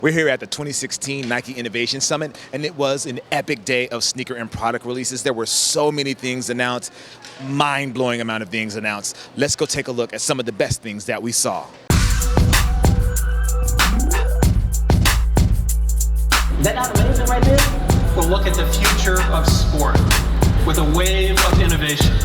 We're here at the 2016 Nike Innovation Summit, and it was an epic day of sneaker and product releases. There were so many things announced, mind-blowing amount of things announced. Let's go take a look at some of the best things that we saw. Is that not amazing right there? We'll look at the future of sport with a wave of innovation.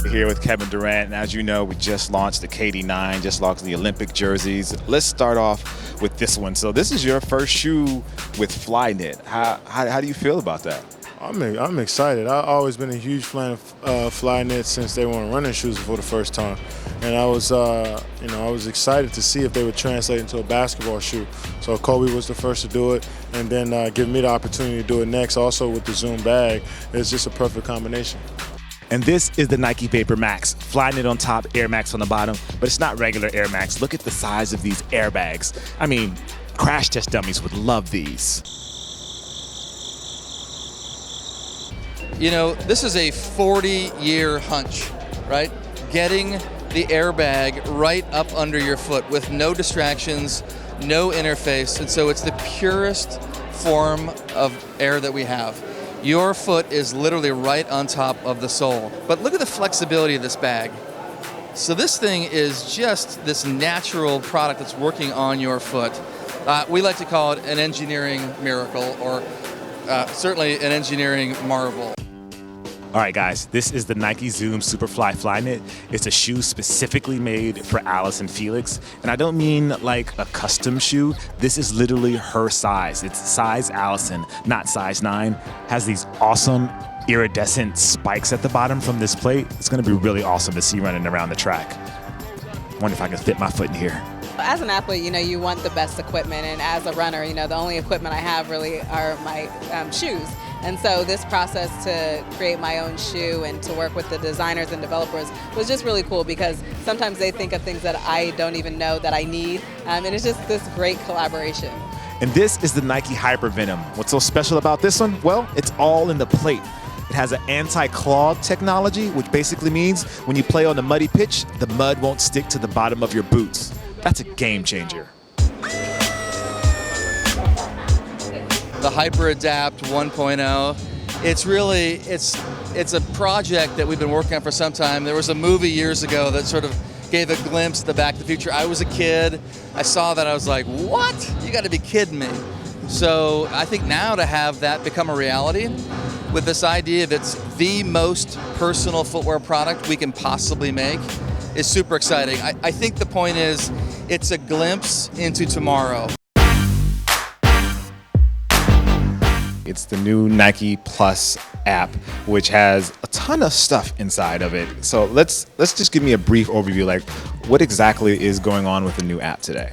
Here with Kevin Durant, and as you know, we just launched the KD9, just launched the Olympic jerseys. Let's start off with this one. So this is your first shoe with Flyknit. How do you feel about that? I'm excited. I've always been a huge fan of Flyknit since they weren't running shoes for the first time, and I was excited to see if they would translate into a basketball shoe. So Kobe was the first to do it, and then give me the opportunity to do it next. Also with the Zoom bag, it's just a perfect combination. And this is the Nike Vapor Max. Flyknit on top, Air Max on the bottom, but it's not regular Air Max. Look at the size of these airbags. I mean, crash test dummies would love these. You know, this is a 40-year hunch, right? Getting the airbag right up under your foot with no distractions, no interface, and so it's the purest form of air that we have. Your foot is literally right on top of the sole. But look at the flexibility of this bag. So this thing is just this natural product that's working on your foot. We like to call it an engineering miracle, or certainly an engineering marvel. All right, guys, this is the Nike Zoom Superfly Flyknit. It's a shoe specifically made for Allyson Felix. And I don't mean like a custom shoe. This is literally her size. It's size Allyson, not size 9. Has these awesome iridescent spikes at the bottom from this plate. It's gonna be really awesome to see running around the track. Wonder if I can fit my foot in here. As an athlete, you know, you want the best equipment, and as a runner, you know, the only equipment I have really are my shoes. And so this process to create my own shoe and to work with the designers and developers was just really cool, because sometimes they think of things that I don't even know that I need, and it's just this great collaboration. And this is the Nike Hypervenom. What's so special about this one? Well, it's all in the plate. It has an anti-clog technology, which basically means when you play on a muddy pitch, the mud won't stick to the bottom of your boots. That's a game changer. The Hyperadapt 1.0. It's a project that we've been working on for some time. There was a movie years ago that sort of gave a glimpse of the Back to the Future. I was a kid. I saw that. I was like, what? You got to be kidding me. So I think now to have that become a reality with this idea that it's the most personal footwear product we can possibly make is super exciting. I think the point is it's a glimpse into tomorrow. It's the new Nike Plus app, which has a ton of stuff inside of it. So let's just give me a brief overview, like what exactly is going on with the new app today?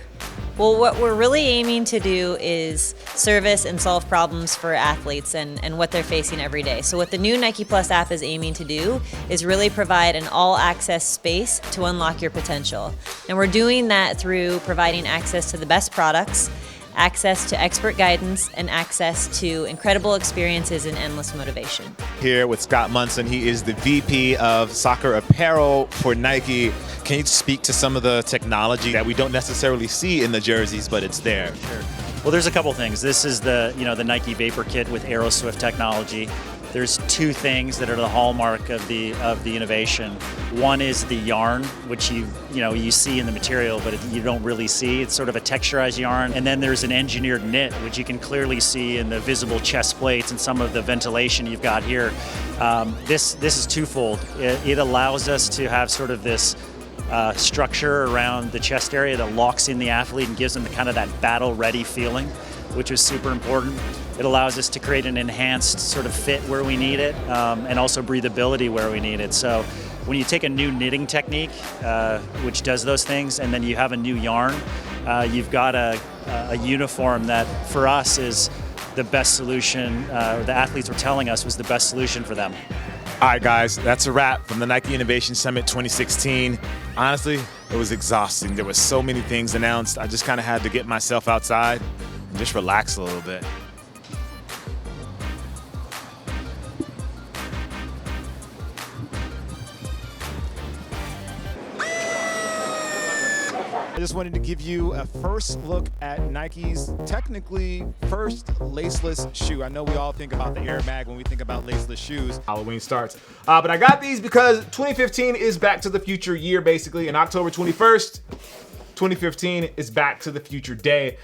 Well, what we're really aiming to do is service and solve problems for athletes and what they're facing every day. So what the new Nike Plus app is aiming to do is really provide an all-access space to unlock your potential. And we're doing that through providing access to the best products, access to expert guidance, and access to incredible experiences and endless motivation. Here with Scott Munson, he is the VP of Soccer Apparel for Nike. Can you speak to some of the technology that we don't necessarily see in the jerseys, but it's there? Sure. Well, there's a couple things. This is the Nike Vapor Kit with AeroSwift technology. There's two things that are the hallmark of the innovation. One is the yarn, which you see in the material, but you don't really see. It's sort of a texturized yarn. And then there's an engineered knit, which you can clearly see in the visible chest plates and some of the ventilation you've got here. This is twofold. It allows us to have sort of this structure around the chest area that locks in the athlete and gives them kind of that battle-ready feeling, which is super important. It allows us to create an enhanced sort of fit where we need it, and also breathability where we need it. So when you take a new knitting technique, which does those things, and then you have a new yarn, you've got a uniform that for us is the best solution, the athletes were telling us was the best solution for them. All right, guys, that's a wrap from the Nike Innovation Summit 2016. Honestly, it was exhausting. There were so many things announced. I just kind of had to get myself outside and just relax a little bit. I just wanted to give you a first look at Nike's technically first laceless shoe. I know we all think about the Air Mag when we think about laceless shoes. Halloween starts. But I got these because 2015 is Back to the Future year, basically, and October 21st, 2015 is Back to the Future Day.